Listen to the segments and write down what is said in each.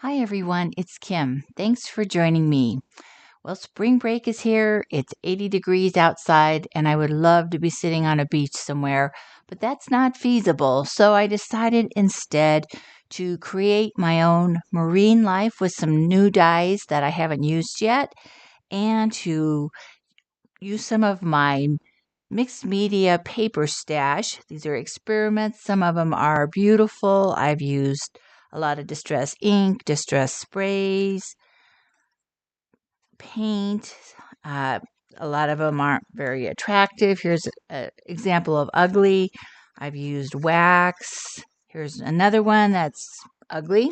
Hi everyone, it's Kim. Thanks for joining me. Well, spring break is here. It's 80 degrees outside, and I would love to be sitting on a beach somewhere, but that's not feasible. So I decided instead to create my own marine life with some new dyes that I haven't used yet, and to use some of my mixed media paper stash. These are experiments. Some of them are beautiful. I've used a lot of distress ink, distress sprays, paint. Uh, a lot of them aren't very attractive. Here's an example of ugly. I've used wax. Here's another one that's ugly,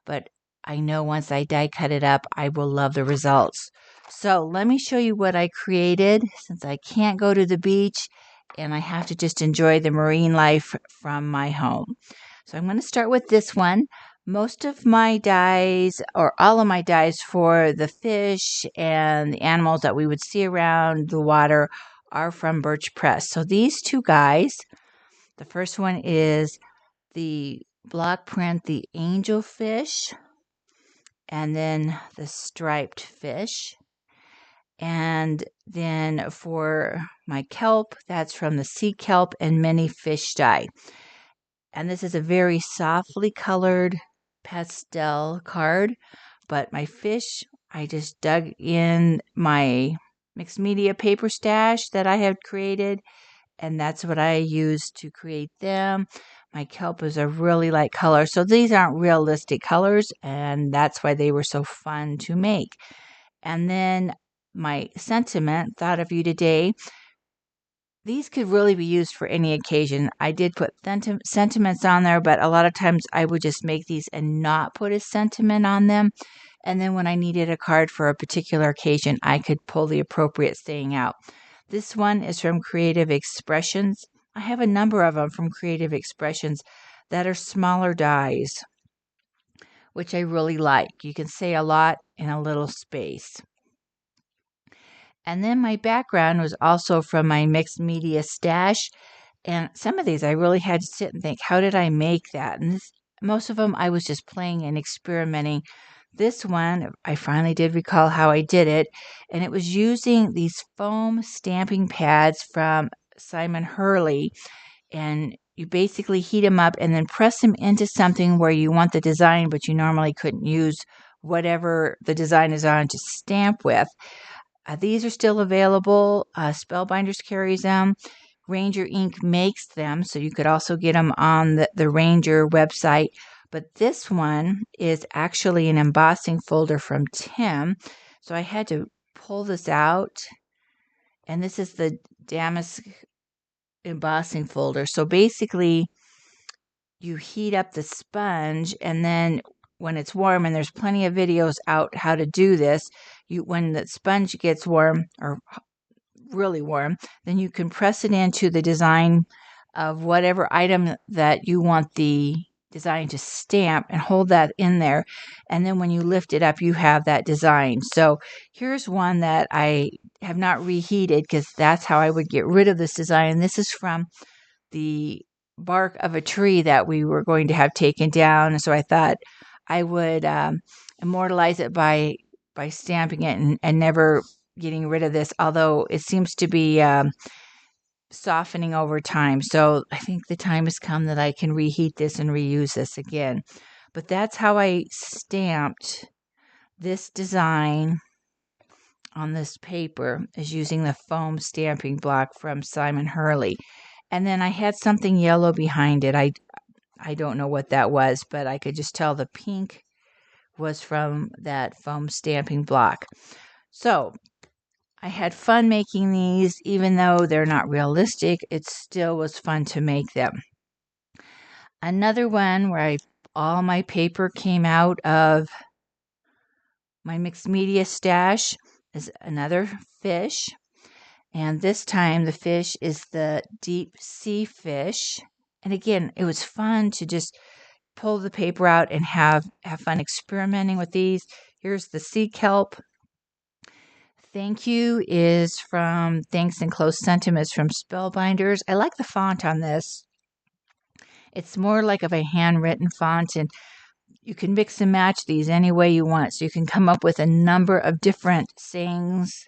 but I know once I die cut it up, I will love the results. So let me show you what I created since I can't go to the beach and I have to just enjoy the marine life from my home. So I'm going to start with this one. Most of my dyes, or all of my dyes for the fish and the animals that we would see around the water, are from Birch Press. So these two guys, the first one is the block print, the angelfish, and then the striped fish. And then for my kelp, that's from the sea kelp and mini fish dye. And this is a very softly colored pastel card. But my fish, I just dug in my mixed media paper stash that I had created, and that's what I used to create them. My kelp is a really light color, so these aren't realistic colors, and that's why they were so fun to make. And then my sentiment, thought of you today. These could really be used for any occasion. I did put sentiments on there, but a lot of times I would just make these and not put a sentiment on them. And then when I needed a card for a particular occasion, I could pull the appropriate saying out. This one is from Creative Expressions. I have a number of them from Creative Expressions that are smaller dies, which I really like. You can say a lot in a little space. And then my background was also from my mixed media stash. And some of these I really had to sit and think, how did I make that? And most of them I was just playing and experimenting. This one, I finally did recall how I did it. And it was using these foam stamping pads from Simon Hurley. And you basically heat them up and then press them into something where you want the design, but you normally couldn't use whatever the design is on to stamp with. These are still available. Spellbinders carries them. Ranger Ink makes them, so you could also get them on the Ranger website. But this one is actually an embossing folder from Tim. So I had to pull this out. And this is the damask embossing folder. So basically, you heat up the sponge, and then when it's warm, and there's plenty of videos out how to do this, when the sponge gets warm or really warm, then you can press it into the design of whatever item that you want the design to stamp and hold that in there. And then when you lift it up, you have that design. So here's one that I have not reheated because that's how I would get rid of this design. This is from the bark of a tree that we were going to have taken down. So I thought I would immortalize it by stamping it and never getting rid of this, although it seems to be softening over time. So I think the time has come that I can reheat this and reuse this again. But that's how I stamped this design on this paper, is using the foam stamping block from Simon Hurley. And then I had something yellow behind it. I don't know what that was, but I could just tell the pink was from that foam stamping block. So I had fun making these, even though they're not realistic. It still was fun to make them. Another one where all my paper came out of my mixed media stash is another fish. And this time the fish is the deep sea fish. And again, it was fun to just pull the paper out and have fun experimenting with these. Here's the sea kelp. Thank you is from Thanks and Close Sentiments from Spellbinders. I like the font on this. It's more like of a handwritten font, and you can mix and match these any way you want. So you can come up with a number of different sayings.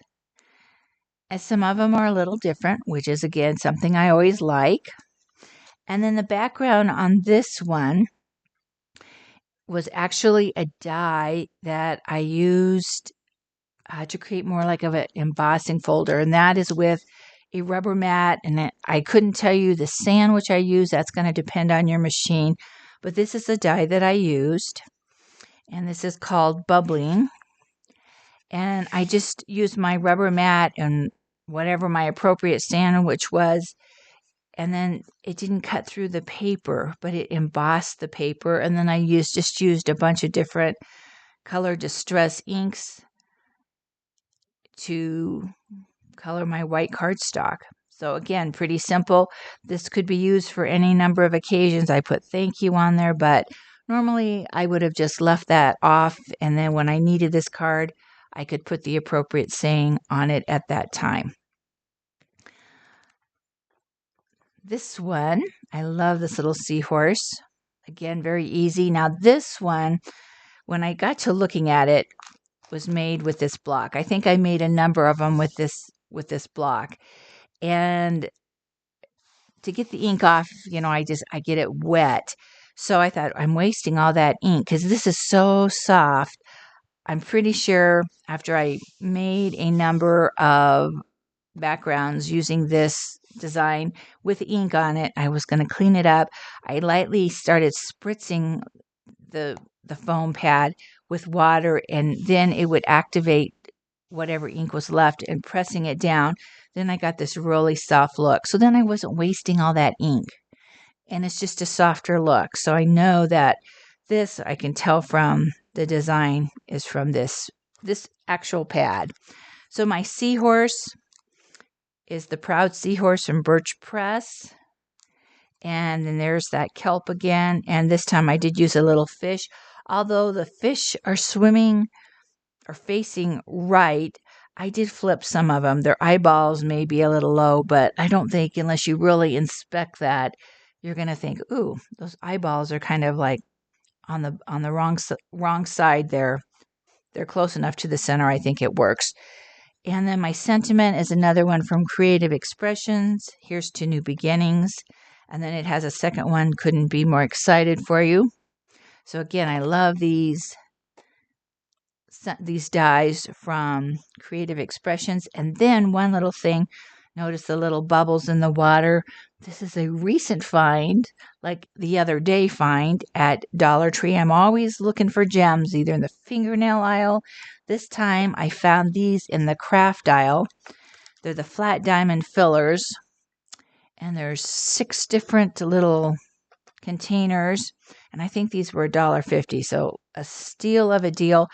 And some of them are a little different, which is, again, something I always like. And then the background on this one was actually a die that I used to create more like of an embossing folder. And that is with a rubber mat. And I couldn't tell you the sand which I use. That's going to depend on your machine. But this is the die that I used. And this is called Bubbling. And I just used my rubber mat and whatever my appropriate sandwich was. And then it didn't cut through the paper, but it embossed the paper. And then I just used a bunch of different color distress inks to color my white cardstock. So again, pretty simple. This could be used for any number of occasions. I put thank you on there, but normally I would have just left that off. And then when I needed this card, I could put the appropriate saying on it at that time. This one, I love this little seahorse. Again, very easy. Now this one, when I got to looking at it, was made with this block. I think I made a number of them with this block. And to get the ink off, I get it wet. So I thought, I'm wasting all that ink because this is so soft. I'm pretty sure after I made a number of backgrounds using this design with ink on it, I was going to clean it up. I lightly started spritzing the foam pad with water, and then it would activate whatever ink was left, and pressing it down, then I got this really soft look. So then I wasn't wasting all that ink, and it's just a softer look. So I know that this, I can tell from the design, is from this actual pad. So my seahorse is the Proud Seahorse from Birch Press. And then there's that kelp again. And this time I did use a little fish. Although the fish are swimming or facing right, I did flip some of them. Their eyeballs may be a little low, but I don't think, unless you really inspect that, you're going to think, ooh, those eyeballs are kind of like on the wrong side there. They're close enough to the center. I think it works. And then my sentiment is another one from Creative Expressions. Here's to new beginnings. And then it has a second one, couldn't be more excited for you. So again, I love these dies from Creative Expressions. And then one little thing, notice the little bubbles in the water. This is a recent find, like the other day find at Dollar Tree. I'm always looking for gems, either in the fingernail aisle. This time I found these in the craft aisle. They're the flat diamond fillers. And there's 6 different little containers. And I think these were $1.50. So a steal of a deal.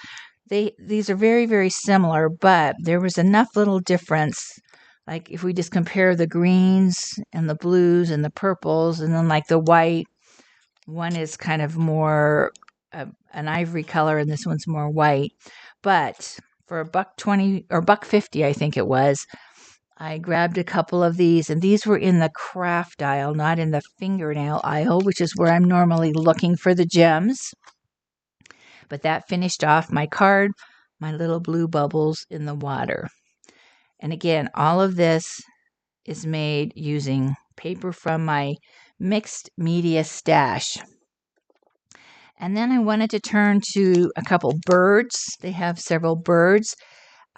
These are very, very similar, but there was enough little difference. Like if we just compare the greens and the blues and the purples, and then like the white, one is kind of more an ivory color, and this one's more white. But for $1.20 or $1.50, I think it was, I grabbed a couple of these, and these were in the craft aisle, not in the fingernail aisle, which is where I'm normally looking for the gems. But that finished off my card, my little blue bubbles in the water. And again, all of this is made using paper from my mixed media stash. And then I wanted to turn to a couple birds. They have several birds,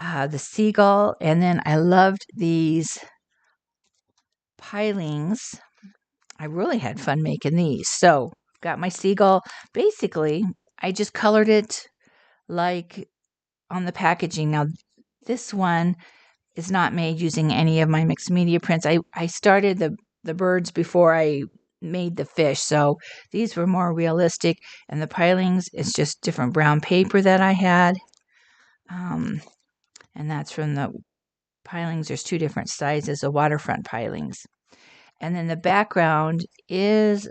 the seagull, and then I loved these pilings. I really had fun making these. So got my seagull. Basically, I just colored it like on the packaging. Now, this one is not made using any of my mixed media prints. I started the birds before I made the fish, so these were more realistic. And the pilings is just different brown paper that I had. And that's from the pilings. There's 2 different sizes of waterfront pilings. And then the background is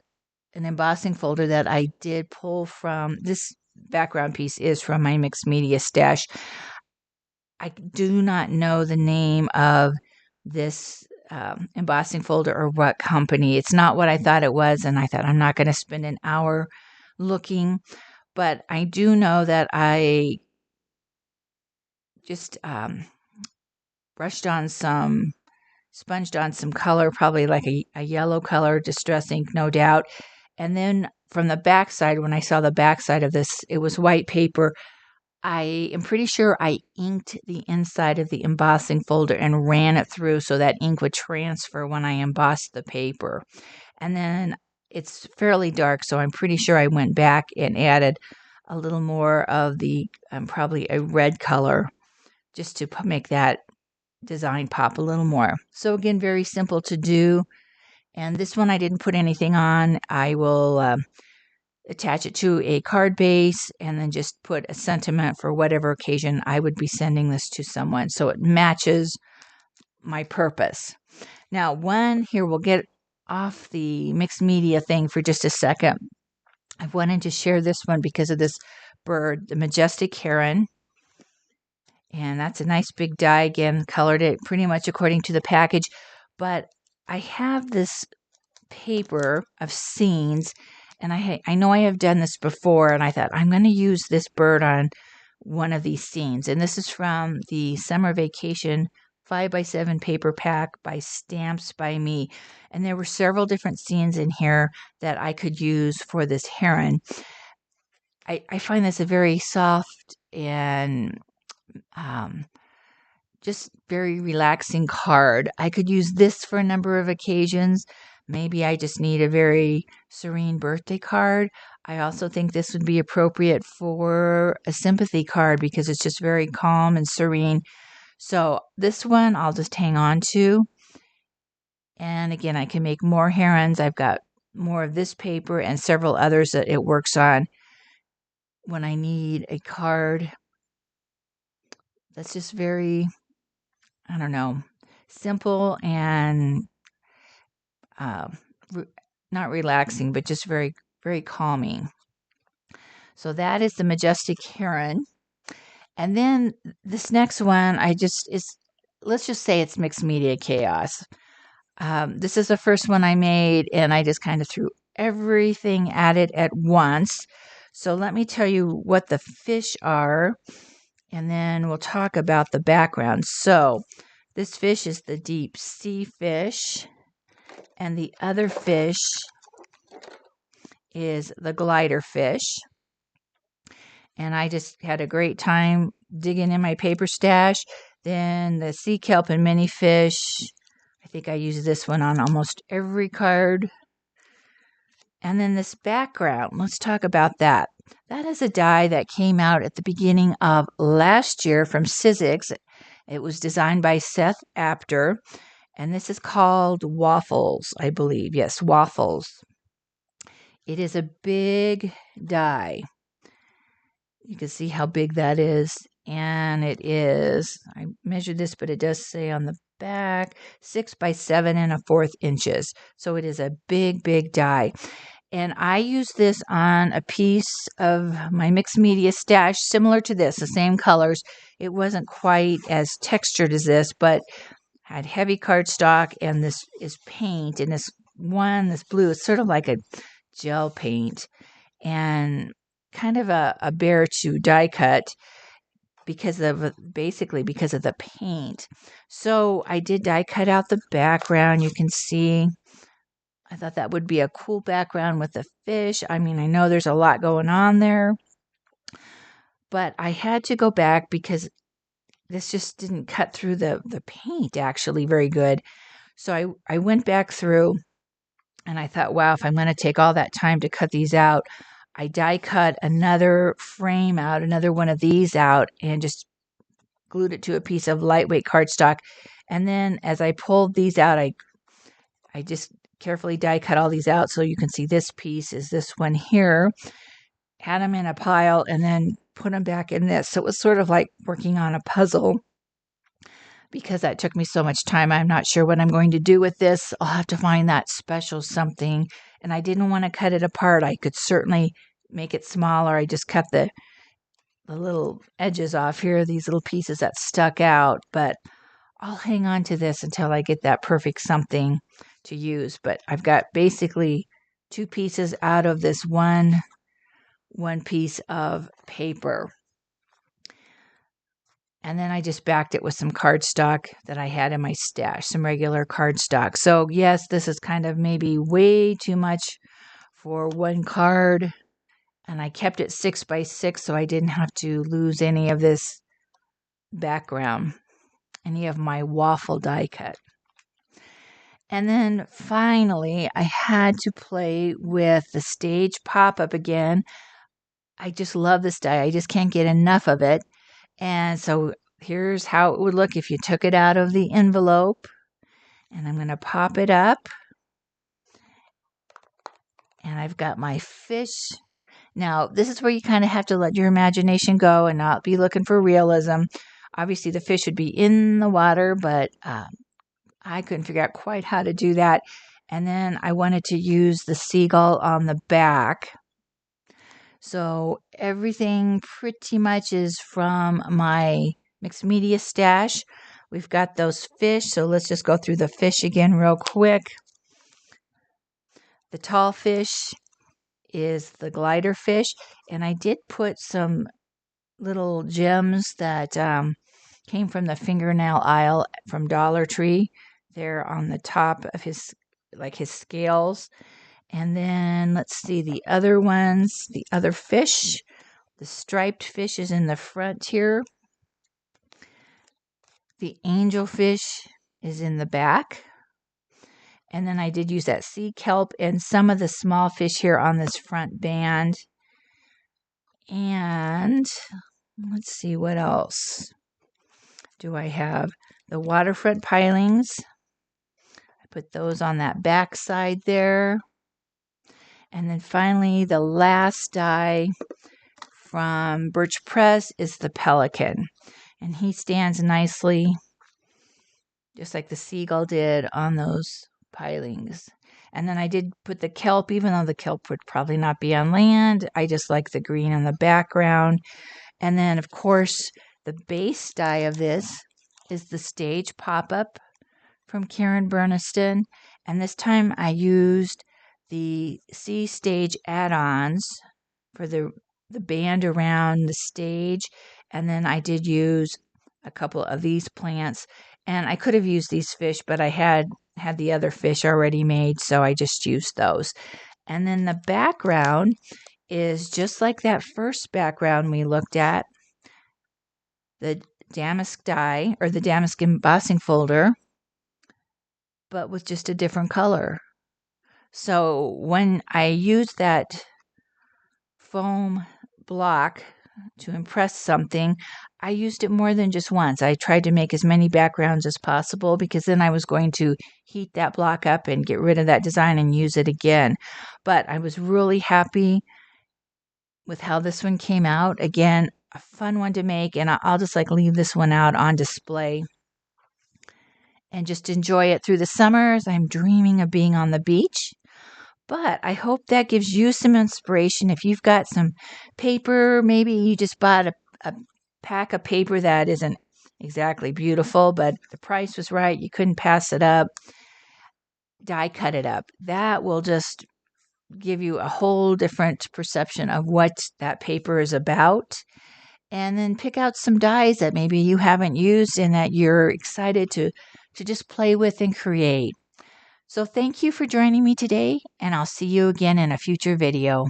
an embossing folder that I did pull from. This background piece is from my mixed media stash. I do not know the name of this embossing folder or what company. It's not what I thought it was, and I thought I'm not going to spend an hour looking. but I do know that I just sponged on some color, probably like a yellow color, distress ink, no doubt. And then from the backside, when I saw the backside of this, it was white paper. I am pretty sure I inked the inside of the embossing folder and ran it through so that ink would transfer when I embossed the paper. And then it's fairly dark, so I'm pretty sure I went back and added a little more of the probably a red color just to make that design pop a little more. So again, very simple to do. And this one I didn't put anything on. I will attach it to a card base and then just put a sentiment for whatever occasion I would be sending this to someone, so it matches my purpose. Now, here we'll get off the mixed media thing for just a second. I wanted to share this one because of this bird, the majestic heron. And that's a nice big die. Again, colored it pretty much according to the package. But I have this paper of scenes, and I know I have done this before, and I thought I'm going to use this bird on one of these scenes. And this is from the Summer Vacation 5x7 paper pack by Stamps by Me. And there were several different scenes in here that I could use for this heron. I find this a very soft and just very relaxing card. I could use this for a number of occasions. Maybe I just need a very serene birthday card. I also think this would be appropriate for a sympathy card because it's just very calm and serene. So this one I'll just hang on to. And again, I can make more herons. I've got more of this paper and several others that it works on when I need a card that's just very, I don't know, simple and not relaxing, but just very, very calming. So that is the majestic heron. And then this next one, let's just say it's mixed media chaos. This is the first one I made, and I just kind of threw everything at it at once. So let me tell you what the fish are, and then we'll talk about the background. So this fish is the deep sea fish, and the other fish is the glider fish. And I just had a great time digging in my paper stash. Then the sea kelp and mini fish. I think I use this one on almost every card. And then this background, let's talk about that. That is a die that came out at the beginning of last year from Sizzix. It was designed by Seth Apter, and this is called Waffles, I believe. Yes, Waffles. It is a big die. You can see how big that is, and it is, I measured this, but it does say on the back, 6 by 7 1/4 inches. So it is a big, big die. And I use this on a piece of my mixed media stash, similar to this, the same colors. It wasn't quite as textured as this, but had heavy cardstock, and this is paint. And this blue, is sort of like a gel paint and kind of a bear to die cut because of the paint. So I did die cut out the background. You can see I thought that would be a cool background with the fish. I mean, I know there's a lot going on there, but I had to go back because this just didn't cut through the paint actually very good. So I went back through and I thought, wow, if I'm going to take all that time to cut these out, I die cut another frame out, another one of these out, and just glued it to a piece of lightweight cardstock. And then as I pulled these out, I just carefully die cut all these out so you can see this piece is this one here. Had them in a pile and then put them back in this. So it was sort of like working on a puzzle. Because that took me so much time, I'm not sure what I'm going to do with this. I'll have to find that special something. And I didn't want to cut it apart. I could certainly make it smaller. I just cut the little edges off here, these little pieces that stuck out. But I'll hang on to this until I get that perfect something to use. But I've got basically 2 pieces out of this one one piece of paper. And then I just backed it with some cardstock that I had in my stash, some regular cardstock. So yes, this is kind of maybe way too much for one card. And I kept it 6 by 6 so I didn't have to lose any of this background, any of my waffle die cut. And then finally, I had to play with the stage pop-up again. I just love this die. I just can't get enough of it. And so here's how it would look if you took it out of the envelope. And I'm going to pop it up. And I've got my fish. Now, this is where you kind of have to let your imagination go and not be looking for realism. Obviously, the fish would be in the water, but I couldn't figure out quite how to do that. And then I wanted to use the seagull on the back. So everything pretty much is from my mixed media stash. We've got those fish, so let's just go through the fish again real quick. The tall fish is the glider fish, and I did put some little gems that came from the fingernail aisle from Dollar Tree there on the top of his scales. And then let's see the other ones, the other fish. The striped fish is in the front here. The angelfish is in the back. And then I did use that sea kelp and some of the small fish here on this front band. And let's see, what else do I have? The waterfront pilings. I put those on that back side there. And then finally, the last die from Birch Press is the pelican. And he stands nicely, just like the seagull did on those pilings. And then I did put the kelp, even though the kelp would probably not be on land. I just like the green in the background. And then, of course, the base die of this is the stage pop-up from Karen Burniston. And this time I used the C Stage add-ons for the band around the stage. And then I did use a couple of these plants. And I could have used these fish, but I had the other fish already made, so I just used those. And then the background is just like that first background we looked at, the damask die, or the damask embossing folder, but with just a different color. So when I used that foam block to impress something, I used it more than just once. I tried to make as many backgrounds as possible because then I was going to heat that block up and get rid of that design and use it again. But I was really happy with how this one came out. Again, a fun one to make, and I'll just leave this one out on display and just enjoy it through the summers. I'm dreaming of being on the beach. But I hope that gives you some inspiration. If you've got some paper, maybe you just bought a pack of paper that isn't exactly beautiful, but the price was right, you couldn't pass it up, die cut it up. That will just give you a whole different perception of what that paper is about. And then pick out some dies that maybe you haven't used and that you're excited to just play with and create. So thank you for joining me today, and I'll see you again in a future video.